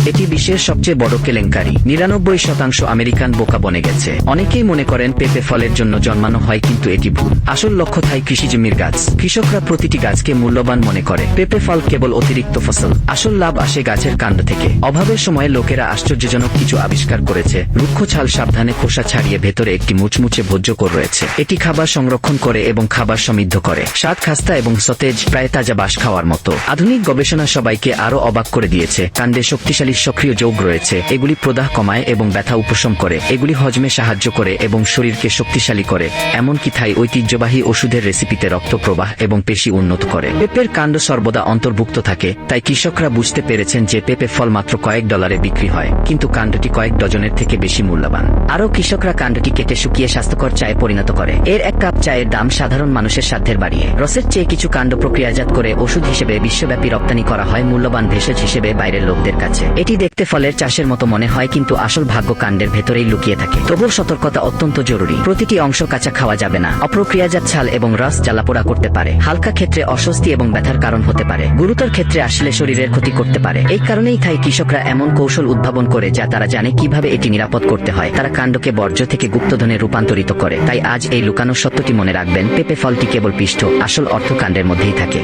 এটি বিশ্বের সবচেয়ে বড় কেলেঙ্কারি। 99% আমেরিকান বোকা বনে গেছে। অনেকেই মনে করেন পেঁপে ফলের জন্য জন্মানো হয়, কিন্তু এটি ভুল। আসল লক্ষ্য থাই কৃষিজমির গাছ। কৃষকরা প্রতিটি গাছকে মূল্যবান মনে করে। পেঁপে ফল কেবল অতিরিক্ত ফসল। আসল লাভ আসে গাছের কাণ্ড থেকে। অভাবের সময়ে লোকেরা আশ্চর্যজনক কিছু আবিষ্কার করেছে। রুক্ষ ছাল সাবধানে খোসা ছাড়িয়ে ভেতরে একটি মুচমুচে ভোজ্যকর রয়েছে। এটি খাবার সংরক্ষণ করে এবং খাবার সমৃদ্ধ করে। স্বাদ খাস্তা এবং সতেজ, প্রায় তাজা বাঁশ খাওয়ার মতো। আধুনিক গবেষণা সবাইকে আরো অবাক করে দিয়েছে। কাণ্ডে শক্তিশালী সক্রিয় যৌগ রয়েছে। এগুলি প্রদাহ কমায় এবং ব্যথা উপশম করে। এগুলি হজমে সাহায্য করে এবং শরীরকে শক্তিশালী করে। এমনকি থাই ঐতিহ্যবাহী ওষুধের রেসিপিতে রক্ত প্রবাহ এবং পেশি উন্নত করে। পেঁপের কাণ্ড সর্বদা অন্তর্ভুক্ত থাকে, তাই কৃষকরা বুঝতে পেরেছেন যে পেঁপে ফল মাত্র কয়েক ডলারে বিক্রি হয়, কিন্তু কাণ্ডটি কয়েক ডজনের থেকে বেশি মূল্যবান। আরও কৃষকরা কাণ্ডটি কেটে শুকিয়ে স্বাস্থ্যকর চায়ে পরিণত করে। এর এক কাপ চায়ের দাম সাধারণ মানুষের সাধ্যের বাড়িয়ে। রসের চেয়ে কিছু কাণ্ড প্রক্রিয়াজাত করে ওষুধ হিসেবে বিশ্বব্যাপী রপ্তানি করা হয় মূল্যবান ভেষজ হিসেবে বাইরের লোকদের কাছে। এটি দেখতে ফলের চাষের মতো মনে হয়, কিন্তু আসল ভাগ্য কাণ্ডের ভেতরেই লুকিয়ে থাকে। তবুও সতর্কতা অত্যন্ত জরুরি। প্রতিটি অংশ কাঁচা খাওয়া যাবে না। অপ্রক্রিয়াজাত ছাল এবং রস জ্বালাপোড়া করতে পারে। হালকা ক্ষেত্রে অস্বস্তি এবং ব্যথার কারণ হতে পারে। গুরুতর ক্ষেত্রে আসলে শরীরের ক্ষতি করতে পারে। এই কারণেই থাই কৃষকরা এমন কৌশল উদ্ভাবন করে যা তারা জানে কিভাবে এটি নিরাপদ করতে হয়। তারা কাণ্ডকে বর্জ্য থেকে গুপ্তধনে রূপান্তরিত করে। তাই আজ এই লুকানো সত্যটি মনে রাখবেন, পেঁপে ফলটি কেবল পিষ্ট, আসল অর্থ কাণ্ডের মধ্যেই থাকে।